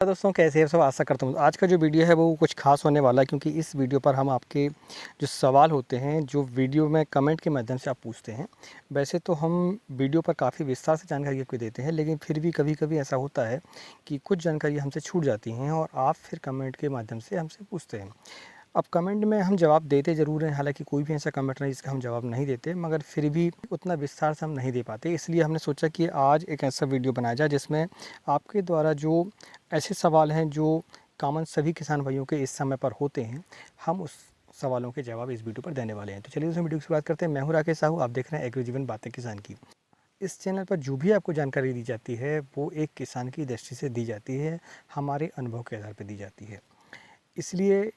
दोस्तों, कैसे हैं सब। आशा करता हूँ आज का जो वीडियो है वो कुछ खास होने वाला है, क्योंकि इस वीडियो पर हम आपके जो सवाल होते हैं जो वीडियो में कमेंट के माध्यम से आप पूछते हैं। वैसे तो हम वीडियो पर काफ़ी विस्तार से जानकारी आपको देते हैं, लेकिन फिर भी कभी कभी ऐसा होता है कि कुछ जानकारी हमसे छूट जाती हैं और आप फिर कमेंट के माध्यम से हमसे पूछते हैं। अब कमेंट में हम जवाब देते ज़रूर हैं, हालांकि कोई भी ऐसा कमेंट नहीं जिसका हम जवाब नहीं देते, मगर फिर भी उतना विस्तार से हम नहीं दे पाते। इसलिए हमने सोचा कि आज एक ऐसा वीडियो बनाया जाए जिसमें आपके द्वारा जो ऐसे सवाल हैं जो कॉमन सभी किसान भाइयों के इस समय पर होते हैं, हम उस सवालों के जवाब इस वीडियो पर देने वाले हैं। तो चलिए उस वीडियो की शुरुआत करते हैं। मैं हूँ राकेश साहू, आप देख रहे हैं एग्रो जीवन बातें किसान की। इस चैनल पर जो भी आपको जानकारी दी जाती है वो एक किसान की दृष्टि से दी जाती है, हमारे अनुभव के आधार पर दी जाती है। इसलिए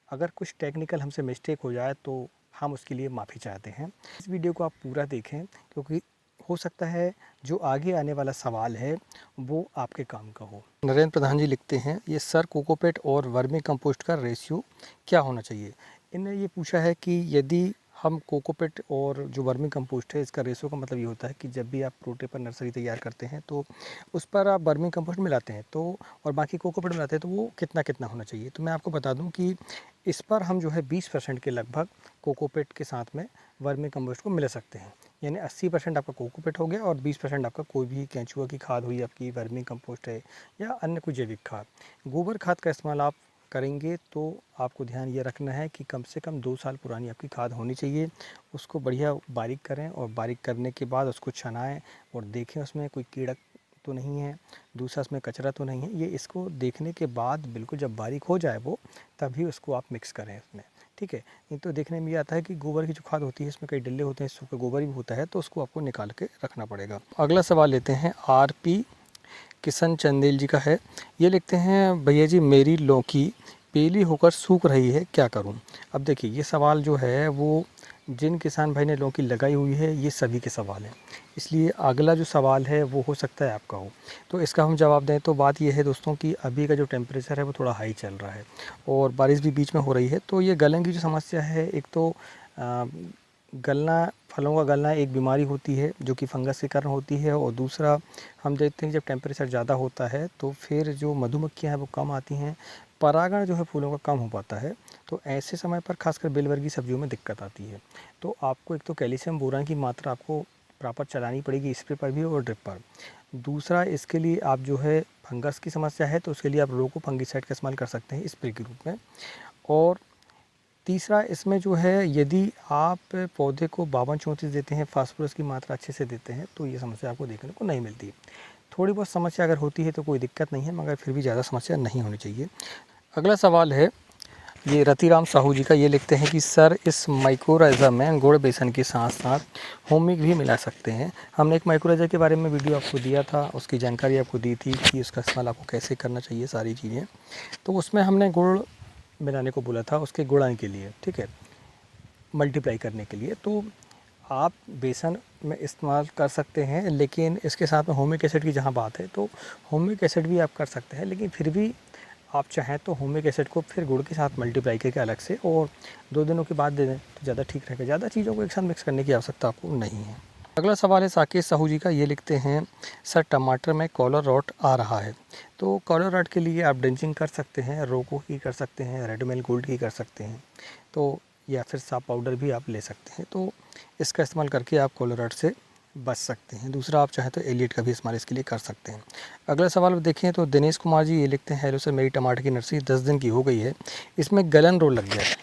अगर कुछ टेक्निकल हमसे मिस्टेक हो जाए तो हम उसके लिए माफ़ी चाहते हैं। इस वीडियो को आप पूरा देखें, क्योंकि हो सकता है जो आगे आने वाला सवाल है वो आपके काम का हो। नरेंद्र प्रधान जी लिखते हैं, ये सर कोकोपीट और वर्मी कंपोस्ट का रेशियो क्या होना चाहिए। इन्होंने ये पूछा है कि यदि हम कोकोपीट और जो वर्मी कंपोस्ट है इसका रेशियो का मतलब ये होता है कि जब भी आप रोटे पर नर्सरी तैयार करते हैं तो उस पर आप वर्मी कंपोस्ट मिलाते हैं तो और बाकी कोकोपीट मिलाते हैं तो वो कितना कितना होना चाहिए। तो मैं आपको बता दूं कि इस पर हम जो है 20% के लगभग कोकोपीट के साथ में वर्मी कंपोस्ट को मिला सकते हैं। यानी 80% आपका कोकोपीट हो गया और 20% आपका कोई भी केंचुआ की खाद हुई, आपकी वर्मी कंपोस्ट है या अन्य कोई जैविक खाद। गोबर खाद का इस्तेमाल आप करेंगे तो आपको ध्यान ये रखना है कि कम से कम 2 साल पुरानी आपकी खाद होनी चाहिए। उसको बढ़िया बारीक करें और बारीक करने के बाद उसको छनाएं और देखें उसमें कोई कीड़ा तो नहीं है, दूसरा उसमें कचरा तो नहीं है। ये इसको देखने के बाद बिल्कुल जब बारीक हो जाए वो, तभी उसको आप मिक्स करें इसमें, ठीक है। नहीं तो देखने में ये आता है कि गोबर की जो खाद होती है इसमें कई डल्ले होते हैं, सूखा गोबर भी होता है, तो उसको आपको निकाल के रखना पड़ेगा। अगला सवाल लेते हैं, आरपी किशन चंदेल जी का है। ये लिखते हैं, भैया जी मेरी लौकी पीली होकर सूख रही है, क्या करूं। अब देखिए ये सवाल जो है वो जिन किसान भाई ने लौकी लगाई हुई है ये सभी के सवाल हैं, इसलिए अगला जो सवाल है वो हो सकता है आपका हो। तो इसका हम जवाब दें तो बात ये है दोस्तों कि अभी का जो टेम्परेचर है वो थोड़ा हाई चल रहा है और बारिश भी बीच में हो रही है, तो ये गलन की जो समस्या है, एक तो गलना, फलों का गलना एक बीमारी होती है जो कि फंगस के कारण होती है, और दूसरा हम देखते हैं जब टेम्परेचर ज़्यादा होता है तो फिर जो मधुमक्खियाँ हैं वो कम आती हैं, परागण जो है फूलों का कम हो पाता है। तो ऐसे समय पर खासकर बेल वर्गीय सब्जियों में दिक्कत आती है। तो आपको एक तो कैल्शियम बोरान की मात्रा आपको प्रॉपर चलानी पड़ेगी स्प्रे पर भी और ड्रिप पर। दूसरा, इसके लिए आप जो है फंगस की समस्या है तो उसके लिए आप रोको फंगिसाइड का इस्तेमाल कर सकते हैं स्प्रे के रूप में। और तीसरा, इसमें जो है यदि आप पौधे को 52-34 देते हैं, फास्फोरस की मात्रा अच्छे से देते हैं, तो ये समस्या आपको देखने को नहीं मिलती। थोड़ी बहुत समस्या अगर होती है तो कोई दिक्कत नहीं है, मगर फिर भी ज़्यादा समस्या नहीं होनी चाहिए। अगला सवाल है ये रतिराम साहू जी का। ये लिखते हैं कि सर इस माइक्रोराइज़ा में गुड़ बेसन के साथ साथ होमिक भी मिला सकते हैं। हमने एक माइक्रोराइज़ा के बारे में वीडियो आपको दिया था, उसकी जानकारी आपको दी थी कि उसका इस्तेमाल आपको कैसे करना चाहिए सारी चीज़ें। तो उसमें हमने गुड़ मिलाने को बोला था उसके गुड़ान के लिए, ठीक है, मल्टीप्लाई करने के लिए। तो आप बेसन में इस्तेमाल कर सकते हैं, लेकिन इसके साथ में होमिक एसिड की जहाँ बात है तो होमिक एसिड भी आप कर सकते हैं, लेकिन फिर भी आप चाहें तो होमिक एसिड को फिर गुड़ के साथ मल्टीप्लाई करके अलग से और 2 दिनों के बाद दे दें तो ज़्यादा ठीक रहेगा। ज़्यादा चीज़ों को एक साथ मिक्स करने की आवश्यकता आपको नहीं है। अगला सवाल है साकेत साहू जी का। ये लिखते हैं, सर टमाटर में कॉलर रॉट आ रहा है, तो कॉलर रॉट के लिए आप ड्रेंचिंग कर सकते हैं, रोको की कर सकते हैं, रेडमेल गोल्ड की कर सकते हैं, तो या फिर साफ पाउडर भी आप ले सकते हैं। तो इसका इस्तेमाल करके आप कॉलर रॉट से बच सकते हैं। दूसरा, आप चाहें तो एलियट का भी इस्तेमाल इसके लिए कर सकते हैं। अगला सवाल देखें तो दिनेश कुमार जी ये लिखते हैं, हेलो सर मेरी टमाटर की नर्सरी 10 दिन की हो गई है, इसमें गलन रोग लग गया है,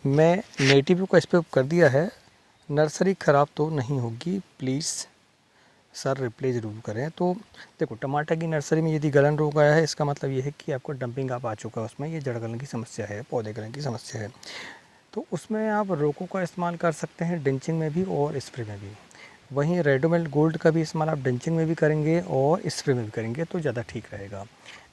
मैं नेटिव का स्प्रे कर दिया है, नर्सरी ख़राब तो नहीं होगी, प्लीज़ सर रिप्लाई ज़रूर करें। तो देखो, टमाटर की नर्सरी में यदि गलन रोग आया है इसका मतलब ये है कि आपको डंपिंग आप आ चुका है, उसमें ये जड़ गलन की समस्या है, पौधे गलन की समस्या है। तो उसमें आप रोको का इस्तेमाल कर सकते हैं ड्रेंचिंग में भी और स्प्रे में भी। वहीं रेडोमेल गोल्ड का भी इस्तेमाल आप ड्रेंचिंग में भी करेंगे और स्प्रे में भी करेंगे तो ज़्यादा ठीक रहेगा।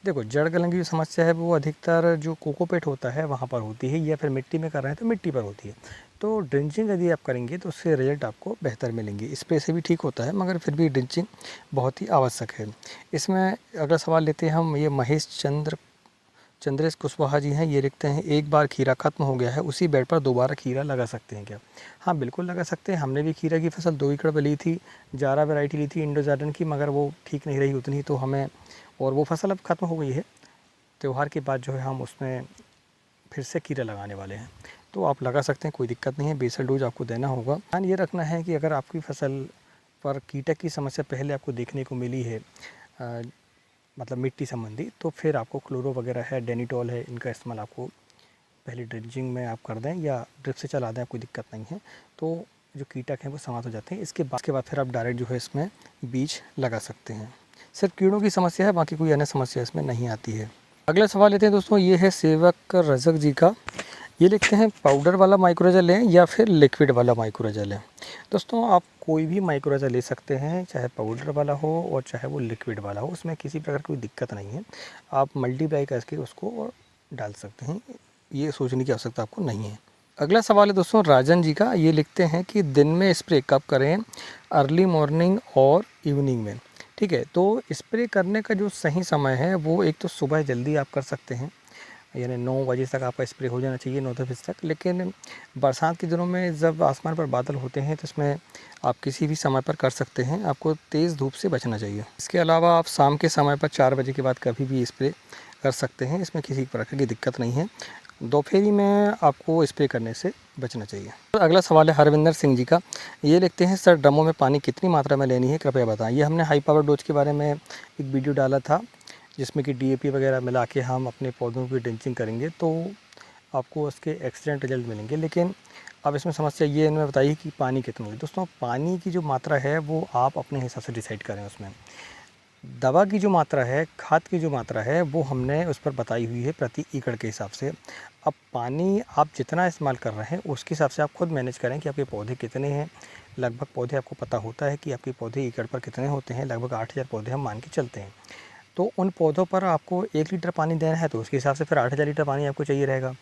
देखो, जड़ गलन की जो समस्या है वो अधिकतर जो कोकोपीट होता है वहाँ पर होती है, या फिर मिट्टी में कर रहे हैं तो मिट्टी पर होती है। तो ड्रेंचिंग यदि आप करेंगे तो उससे रिजल्ट आपको बेहतर मिलेंगे। स्प्रे से भी ठीक होता है, मगर फिर भी ड्रेंचिंग बहुत ही आवश्यक है। इसमें अगला सवाल लेते हैं हम, ये महेश चंद्रेश कुशवाहा जी हैं। ये लिखते हैं, एक बार खीरा खत्म हो गया है, उसी बेड पर दोबारा खीरा लगा सकते हैं क्या। हाँ बिल्कुल लगा सकते हैं। हमने भी खीरा की फसल 2 एकड़ पर ली थी, जारा वैरायटी ली थी इंडो जार्डन की, मगर वो ठीक नहीं रही उतनी, तो हमें, और वो फसल अब ख़त्म हो गई है, त्यौहार के बाद जो है हम उसमें फिर से कीड़ा लगाने वाले हैं, तो आप लगा सकते हैं, कोई दिक्कत नहीं है। बेसल डोज आपको देना होगा। ध्यान ये रखना है कि अगर आपकी फसल पर कीटक की समस्या पहले आपको देखने को मिली है, मतलब मिट्टी संबंधी, तो फिर आपको क्लोरो वगैरह है, डेनिटॉल है, इनका इस्तेमाल आपको पहले ड्रिंचिंग में आप कर दें या ड्रिप से चला दें, कोई दिक्कत नहीं है। तो जो कीटक हैं वो समाप्त हो जाते हैं। इसके बाद फिर आप डायरेक्ट जो है इसमें बीज लगा सकते हैं। सिर्फ कीड़ों की समस्या है, बाकी कोई अन्य समस्या इसमें नहीं आती है। अगला सवाल लेते हैं दोस्तों, ये है सेवक रजक जी का। ये लिखते हैं पाउडर वाला माइक्रोजल लें या फिर लिक्विड वाला माइक्रोजल लें। दोस्तों आप कोई भी माइक्रोजल ले सकते हैं, चाहे पाउडर वाला हो और चाहे वो लिक्विड वाला हो, उसमें किसी प्रकार की कोई दिक्कत नहीं है। आप मल्टीप्लाई करके उसको डाल सकते हैं, ये सोचने की आवश्यकता आपको नहीं है। अगला सवाल है दोस्तों राजन जी का। ये लिखते हैं कि दिन में स्प्रे कब करें, अर्ली मॉर्निंग और इवनिंग में। ठीक है, तो स्प्रे करने का जो सही समय है वो एक तो सुबह जल्दी आप कर सकते हैं, यानी 9 बजे तक आपका स्प्रे हो जाना चाहिए, 9 बजे तक। लेकिन बरसात के दिनों में जब आसमान पर बादल होते हैं तो इसमें आप किसी भी समय पर कर सकते हैं, आपको तेज़ धूप से बचना चाहिए। इसके अलावा आप शाम के समय पर 4 बजे के बाद कभी भी स्प्रे कर सकते हैं, इसमें किसी प्रकार की दिक्कत नहीं है। दोपहरी में आपको स्प्रे करने से बचना चाहिए। तो अगला सवाल है हरविंदर सिंह जी का। ये लिखते हैं सर ड्रमों में पानी कितनी मात्रा में लेनी है, कृपया बताएं। ये हमने हाई पावर डोज के बारे में एक वीडियो डाला था, जिसमें कि डीएपी वगैरह मिला के हम अपने पौधों की ड्रिंचिंग करेंगे तो आपको उसके एक्सीलेंट रिजल्ट मिलेंगे। लेकिन अब इसमें समस्या ये इन्होंने बताई कि पानी कितना है। दोस्तों पानी की जो मात्रा है वो आप अपने हिसाब से डिसाइड करें। उसमें दवा की जो मात्रा है, खाद की जो मात्रा है, वो हमने उस पर बताई हुई है प्रति एकड़ के हिसाब से। अब पानी आप जितना इस्तेमाल कर रहे हैं उसके हिसाब से आप खुद मैनेज करें कि आपके पौधे कितने हैं। लगभग पौधे आपको पता होता है कि आपके पौधे एकड़ पर कितने होते हैं, लगभग 8000 पौधे हम मान के चलते हैं। तो उन पौधों पर आपको 1 लीटर पानी देना है तो उसके हिसाब से फिर 8000 लीटर पानी आपको चाहिए रहेगा।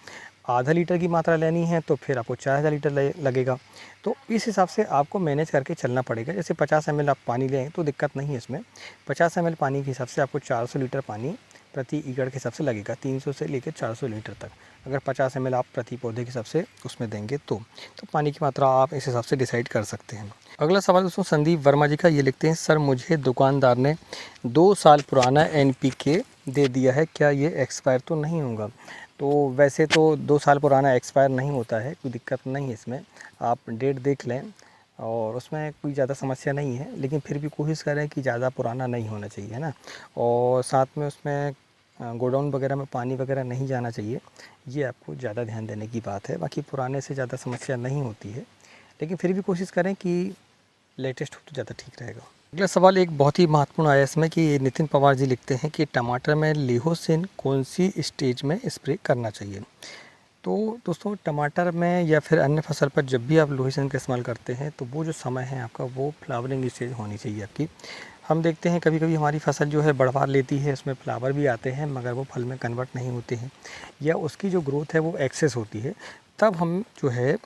आधा लीटर की मात्रा लेनी है तो फिर आपको 4000 लीटर लगेगा। तो इस हिसाब से आपको मैनेज करके चलना पड़ेगा। जैसे 50 ml आप पानी लें तो दिक्कत नहीं है इसमें। 50 ml पानी के हिसाब से आपको 400 लीटर पानी प्रति एकड़ के हिसाब से लगेगा, 300 से लेकर 400 लीटर तक। अगर 50 ml आप प्रति पौधे के हिसाब से उसमें देंगे तो पानी की मात्रा आप इस हिसाब से डिसाइड कर सकते हैं। अगला सवाल दोस्तों संदीप वर्मा जी का। ये लिखते हैं सर मुझे दुकानदार ने 2 साल पुराना NPK दे दिया है, क्या ये एक्सपायर तो नहीं होगा? तो वैसे तो 2 साल पुराना एक्सपायर नहीं होता है, कोई दिक्कत नहीं है इसमें। आप डेट देख लें और उसमें कोई ज़्यादा समस्या नहीं है, लेकिन फिर भी कोशिश करें कि ज़्यादा पुराना नहीं होना चाहिए, है ना। और साथ में उसमें गोडाउन वगैरह में पानी वगैरह नहीं जाना चाहिए, ये आपको ज़्यादा ध्यान देने की बात है। बाकी पुराने से ज़्यादा समस्या नहीं होती है, लेकिन फिर भी कोशिश करें कि लेटेस्ट हो तो ज़्यादा ठीक रहेगा। अगला सवाल एक बहुत ही महत्वपूर्ण आया इसमें कि नितिन पवार जी लिखते हैं कि टमाटर में लिहोसिन कौन सी स्टेज में स्प्रे करना चाहिए। तो दोस्तों टमाटर में या फिर अन्य फसल पर जब भी आप लिहोसिन का इस्तेमाल करते हैं तो वो जो समय है आपका वो फ्लावरिंग स्टेज होनी चाहिए आपकी। हम देखते हैं कभी कभी हमारी फसल जो है बढ़वा लेती है, उसमें फ्लावर भी आते हैं मगर वो फल में कन्वर्ट नहीं होते हैं या उसकी जो ग्रोथ है वो एक्सेस होती है, तब हम जो है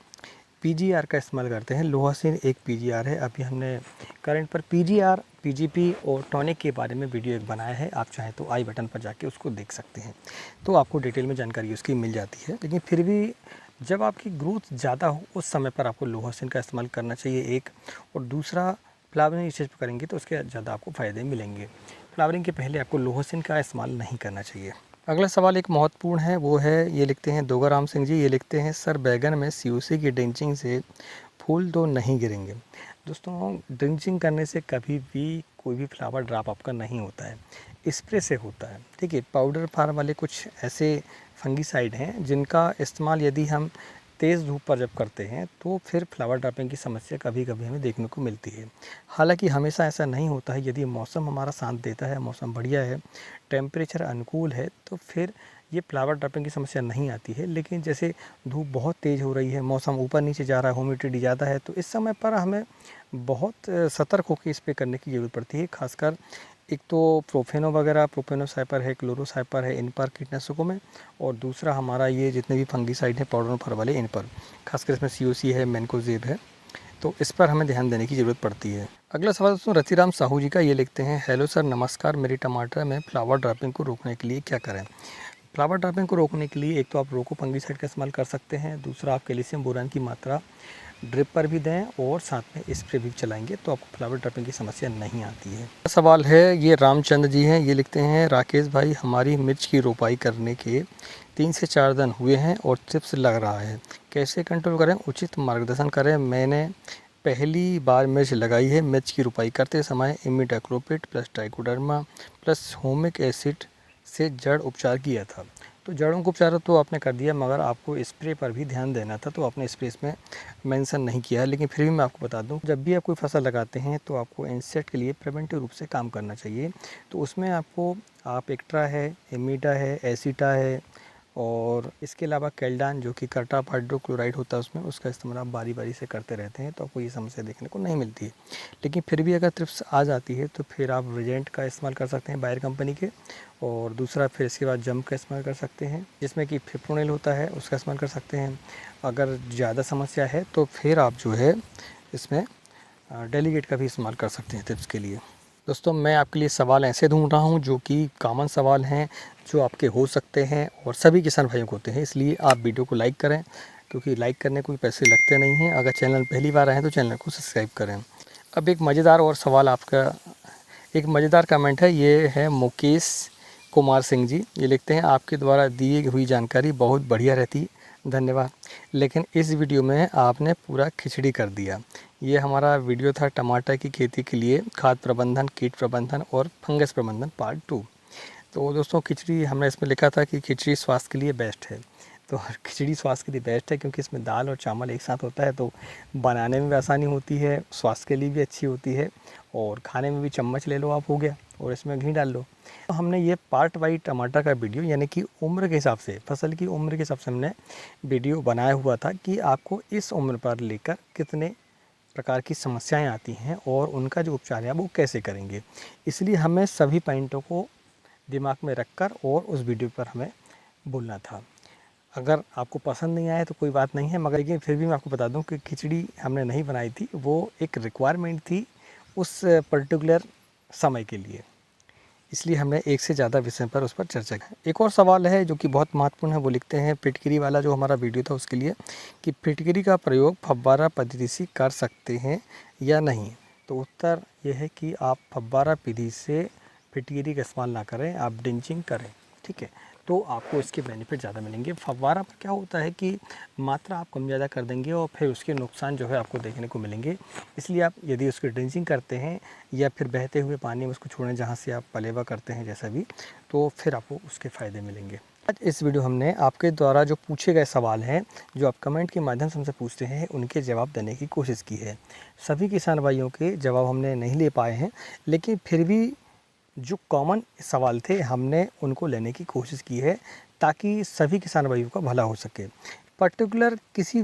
PGR का इस्तेमाल करते हैं। लिहोसिन एक PGR है। अभी हमने करंट पर PGR, PGP और टॉनिक के बारे में वीडियो एक बनाया है, आप चाहें तो आई बटन पर जाके उसको देख सकते हैं, तो आपको डिटेल में जानकारी उसकी मिल जाती है। लेकिन फिर भी जब आपकी ग्रोथ ज़्यादा हो उस समय पर आपको लिहोसिन का इस्तेमाल करना चाहिए एक, और दूसरा फ्लावरिंग स्टेज पर करेंगे तो उसके ज़्यादा आपको फ़ायदे मिलेंगे। फ्लावरिंग के पहले आपको लिहोसिन का इस्तेमाल नहीं करना चाहिए। अगला सवाल एक महत्वपूर्ण है, वो है ये लिखते हैं दोगाराम सिंह जी। ये लिखते हैं सर बैगन में COC की ड्रिंचिंग से फूल तो नहीं गिरेंगे? दोस्तों ड्रिंचिंग करने से कभी भी कोई भी फ्लावर ड्रॉप आपका नहीं होता है, स्प्रे से होता है। ठीक है, पाउडर फार्म वाले कुछ ऐसे फंगीसाइड हैं जिनका इस्तेमाल यदि हम तेज़ धूप पर जब करते हैं तो फिर फ्लावर ड्रॉपिंग की समस्या कभी कभी हमें देखने को मिलती है। हालांकि हमेशा ऐसा नहीं होता है। यदि मौसम हमारा साथ देता है, मौसम बढ़िया है, टेम्परेचर अनुकूल है, तो फिर ये फ्लावर ड्रॉपिंग की समस्या नहीं आती है। लेकिन जैसे धूप बहुत तेज़ हो रही है, मौसम ऊपर नीचे जा रहा है, ह्यूमिडिटी ज़्यादा है, तो इस समय पर हमें बहुत सतर्क होकर स्प्रे करने की ज़रूरत पड़ती है। खासकर एक तो प्रोफेनो वगैरह, प्रोफेनोसाइपर है, क्लोरोसाइपर है, इन पर कीटनाशकों में, और दूसरा हमारा ये जितने भी फंगीसाइड हैं पाउडर फर वाले, इन पर खासकर इसमें COC है, मैनकोजेब है, तो इस पर हमें ध्यान देने की ज़रूरत पड़ती है। अगला सवाल दोस्तों रतिराम साहू जी का। ये लिखते हैं हेलो सर नमस्कार, मेरी टमाटर में फ्लावर ड्रॉपिंग को रोकने के लिए क्या करें? फ्लावर ड्रॉपिंग को रोकने के लिए एक तो आप रोको फंगिसाइड का इस्तेमाल कर सकते हैं, दूसरा आप कैल्शियम बोरान की मात्रा ड्रिप पर भी दें और साथ में स्प्रे भी चलाएंगे तो आपको फ्लावर ड्रॉपिंग की समस्या नहीं आती है। सवाल है ये रामचंद्र जी हैं, ये लिखते हैं राकेश भाई हमारी मिर्च की रोपाई करने के 3 से 4 दिन हुए हैं और चिप्स लग रहा है, कैसे कंट्रोल करें, उचित मार्गदर्शन करें। मैंने पहली बार मिर्च लगाई है। मिर्च की रोपाई करते समय imidacloprid plus trichoderma plus humic acid से जड़ उपचार किया था। तो जड़ों को उपचार तो आपने कर दिया, मगर आपको स्प्रे पर भी ध्यान देना था, तो आपने स्प्रे इसमें मेंशन नहीं किया है। लेकिन फिर भी मैं आपको बता दूं, जब भी आप कोई फसल लगाते हैं तो आपको इंसेक्ट के लिए प्रिवेंटिव रूप से काम करना चाहिए। तो उसमें आपको आप एक्ट्रा है, एमिडा है, एसिटा है और इसके अलावा कैल्डान जो कि कर्टाप हाइड्रोक्लोराइड होता है उसमें, उसका इस्तेमाल आप बारी बारी से करते रहते हैं तो आपको ये समस्या देखने को नहीं मिलती है। लेकिन फिर भी अगर ट्रिप्स आ जाती है तो फिर आप रिजेंट का इस्तेमाल कर सकते हैं बायर कंपनी के, और दूसरा फिर इसके बाद जंप का इस्तेमाल कर सकते हैं जिसमें कि फिप्रोनिल होता है, उसका इस्तेमाल कर सकते हैं। अगर ज़्यादा समस्या है तो फिर आप जो है इसमें डेलीगेट का भी इस्तेमाल कर सकते हैं टिप्स के लिए। दोस्तों मैं आपके लिए सवाल ऐसे ढूंढ रहा हूं जो कि कॉमन सवाल हैं, जो आपके हो सकते हैं और सभी किसान भाइयों को होते हैं, इसलिए आप वीडियो को लाइक करें, क्योंकि लाइक करने को पैसे लगते नहीं हैं। अगर चैनल पहली बार आए हैं तो चैनल को सब्सक्राइब करें। अब एक मज़ेदार और सवाल आपका, एक मज़ेदार कमेंट है, ये है मुकेश कुमार सिंह जी, ये लिखते हैं आपके द्वारा दी हुई जानकारी बहुत बढ़िया रहती, धन्यवाद, लेकिन इस वीडियो में आपने पूरा खिचड़ी कर दिया। ये हमारा वीडियो था टमाटर की खेती के लिए खाद प्रबंधन, कीट प्रबंधन और फंगस प्रबंधन पार्ट 2। तो दोस्तों खिचड़ी हमने इसमें लिखा था कि खिचड़ी स्वास्थ्य के लिए बेस्ट है। तो खिचड़ी स्वास्थ्य के लिए बेस्ट है क्योंकि इसमें दाल और चावल एक साथ होता है, तो बनाने में भी आसानी होती है, स्वास्थ्य के लिए भी अच्छी होती है, और खाने में भी चम्मच ले लो आप, हो गया, और इसमें घी डाल लो। तो हमने ये पार्ट वाइज टमाटर का वीडियो, यानी कि उम्र के हिसाब से, फसल की उम्र के हिसाब से हमने वीडियो बनाया हुआ था कि आपको इस उम्र पर लेकर कितने प्रकार की समस्याएं आती हैं और उनका जो उपचार है वो कैसे करेंगे। इसलिए हमें सभी पॉइंटों को दिमाग में रखकर और उस वीडियो पर हमें बोलना था। अगर आपको पसंद नहीं आया तो कोई बात नहीं है, मगर लेकिन फिर भी मैं आपको बता दूं कि खिचड़ी हमने नहीं बनाई थी, वो एक रिक्वायरमेंट थी उस पर्टिकुलर समय के लिए, इसलिए हमने एक से ज़्यादा विषय पर उस पर चर्चा की। एक और सवाल है जो कि बहुत महत्वपूर्ण है, वो लिखते हैं फिटकरी वाला जो हमारा वीडियो था उसके लिए, कि फिटकरी का प्रयोग फव्वारा पद्धति से कर सकते हैं या नहीं। तो उत्तर यह है कि आप फव्वारा विधि से फिटकरी का इस्तेमाल ना करें, आप ड्रिंचिंग करें, ठीक है, तो आपको इसके बेनिफिट ज़्यादा मिलेंगे। फव्वारा पर क्या होता है कि मात्रा आप कम ज़्यादा कर देंगे और फिर उसके नुकसान जो है आपको देखने को मिलेंगे। इसलिए आप यदि उसकी ड्रिंचिंग करते हैं या फिर बहते हुए पानी में उसको छोड़ें जहाँ से आप पलेवा करते हैं जैसा भी, तो फिर आपको उसके फ़ायदे मिलेंगे। आज इस वीडियो हमने आपके द्वारा जो पूछे गए सवाल हैं, जो आप कमेंट के माध्यम से हमसे पूछते हैं, उनके जवाब देने की कोशिश की है। सभी किसान भाइयों के जवाब हमने नहीं ले पाए हैं, लेकिन फिर भी जो कॉमन सवाल थे हमने उनको लेने की कोशिश की है ताकि सभी किसान भाइयों का भला हो सके। पर्टिकुलर किसी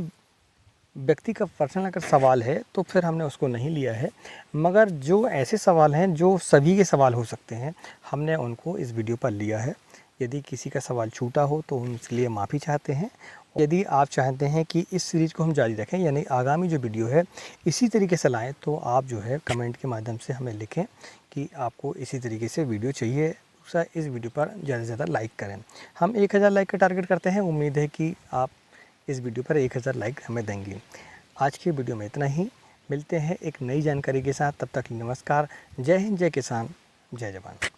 व्यक्ति का पर्सनल अगर सवाल है तो फिर हमने उसको नहीं लिया है, मगर जो ऐसे सवाल हैं जो सभी के सवाल हो सकते हैं, हमने उनको इस वीडियो पर लिया है। यदि किसी का सवाल छूटा हो तो हम इसके लिए माफ़ी चाहते हैं। यदि आप चाहते हैं कि इस सीरीज़ को हम जारी रखें, यानी आगामी जो वीडियो है इसी तरीके से लाएं, तो आप जो है कमेंट के माध्यम से हमें लिखें कि आपको इसी तरीके से वीडियो चाहिए। दूसरा, इस वीडियो पर ज़्यादा से ज़्यादा लाइक करें। हम 1000 लाइक का टारगेट करते हैं, उम्मीद है कि आप इस वीडियो पर 1000 लाइक हमें देंगे। आज की वीडियो में इतना ही, मिलते हैं एक नई जानकारी के साथ, तब तक नमस्कार, जय हिंद, जय किसान, जय जवान।